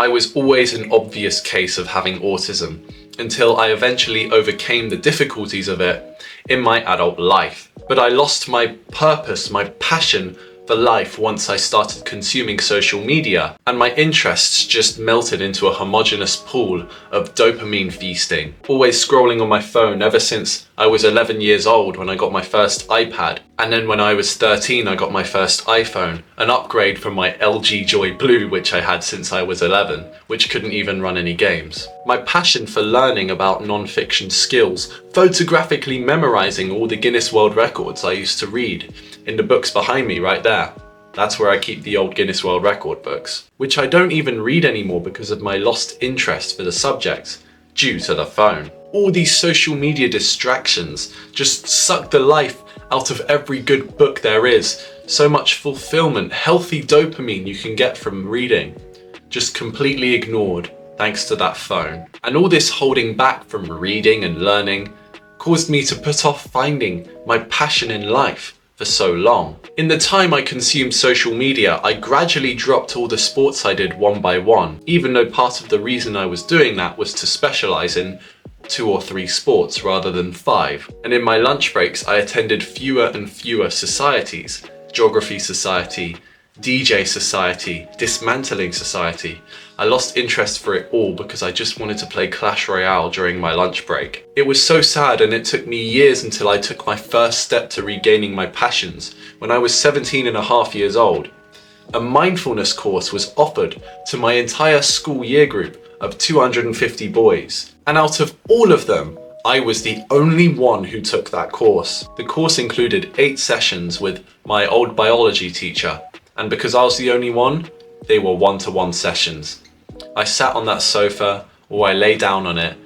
I was always an obvious case of having autism until I eventually overcame the difficulties of it in my adult life. But I lost my purpose, my passion for life once I started consuming social media, and my interests just melted into a homogeneous pool of dopamine feasting. Always scrolling on my phone ever since I was 11 years old when I got my first iPad, and then when I was 13 I got my first iPhone, an upgrade from my LG Joy Blue which I had since I was 11, which couldn't even run any games. My passion for learning about non-fiction skills, photographically memorizing all the Guinness World Records I used to read in the books behind me right there. That's where I keep the old Guinness World Record books, which I don't even read anymore because of my lost interest for the subject due to the phone. All these social media distractions just suck the life out of every good book there is. So much fulfillment, healthy dopamine you can get from reading, just completely ignored thanks to that phone. And all this holding back from reading and learning caused me to put off finding my passion in life for so long. In the time I consumed social media, I gradually dropped all the sports I did one by one, even though part of the reason I was doing that was to specialize in 2 or 3 sports rather than 5. And in my lunch breaks, I attended fewer and fewer societies: Geography Society, DJ Society, Dismantling Society. I lost interest for it all because I just wanted to play Clash Royale during my lunch break. It was so sad, and it took me years until I took my first step to regaining my passions when I was 17 and a half years old. A mindfulness course was offered to my entire school year group of 250 boys. And out of all of them, I was the only one who took that course. The course included 8 sessions with my old biology teacher, and because I was the only one, they were one-to-one sessions. I sat on that sofa, or I lay down on it,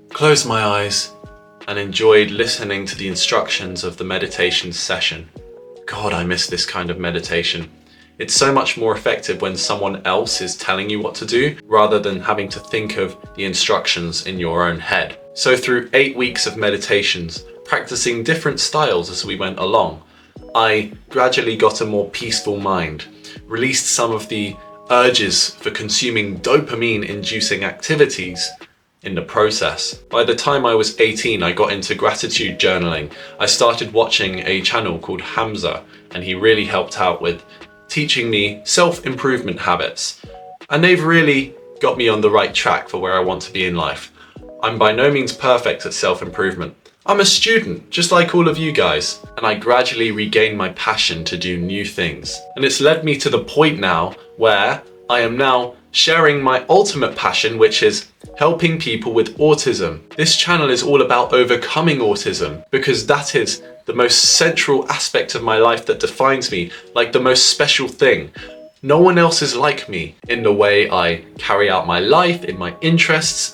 closed my eyes, and enjoyed listening to the instructions of the meditation session. God, I miss this kind of meditation. It's so much more effective when someone else is telling you what to do, rather than having to think of the instructions in your own head. So through 8 weeks of meditations, practicing different styles as we went along, I gradually got a more peaceful mind, released some of the urges for consuming dopamine-inducing activities in the process. By the time I was 18, I got into gratitude journaling. I started watching a channel called Hamza, and he really helped out with teaching me self-improvement habits. And they've really got me on the right track for where I want to be in life. I'm by no means perfect at self-improvement. I'm a student, just like all of you guys, and I gradually regained my passion to do new things. And it's led me to the point now where I am now sharing my ultimate passion, which is helping people with autism. This channel is all about overcoming autism, because that is the most central aspect of my life that defines me, like the most special thing. No one else is like me in the way I carry out my life, in my interests.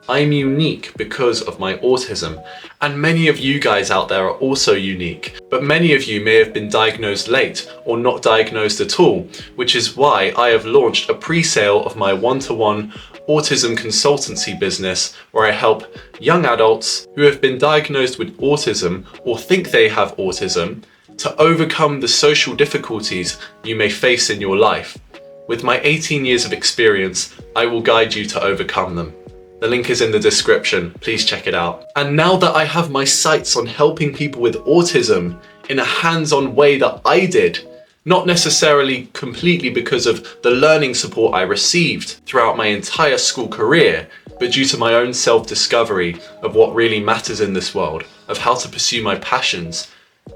I'm unique because of my autism, and many of you guys out there are also unique, but many of you may have been diagnosed late or not diagnosed at all, which is why I have launched a pre-sale of my one-to-one autism consultancy business, where I help young adults who have been diagnosed with autism or think they have autism to overcome the social difficulties you may face in your life. With my 18 years of experience, I will guide you to overcome them. The link is in the description, please check it out. And now that I have my sights on helping people with autism in a hands-on way that I did, not necessarily completely because of the learning support I received throughout my entire school career, but due to my own self-discovery of what really matters in this world, of how to pursue my passions,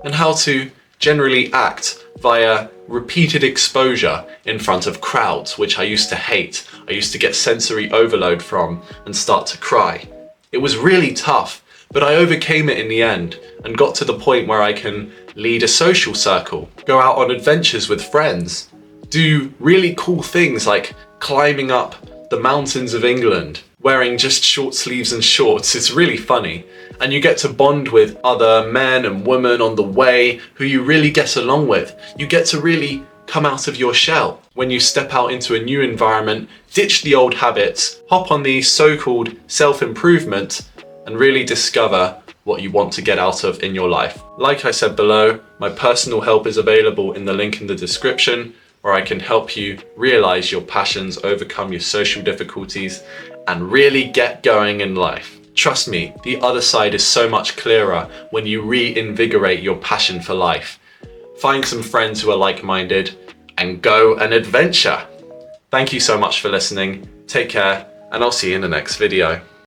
and how to generally act via repeated exposure in front of crowds, which I used to hate. I used to get sensory overload from and start to cry. It was really tough, but I overcame it in the end and got to the point where I can lead a social circle, go out on adventures with friends, do really cool things like climbing up the mountains of England, wearing just short sleeves and shorts. It's really funny. And you get to bond with other men and women on the way who you really get along with. You get to really come out of your shell when you step out into a new environment, ditch the old habits, hop on the so-called self-improvement, and really discover what you want to get out of in your life. Like I said below, my personal help is available in the link in the description. where I can help you realize your passions, overcome your social difficulties, and really get going in life. Trust me, the other side is so much clearer when you reinvigorate your passion for life. Find some friends who are like-minded and go an adventure. Thank you so much for listening. Take care, and I'll see you in the next video.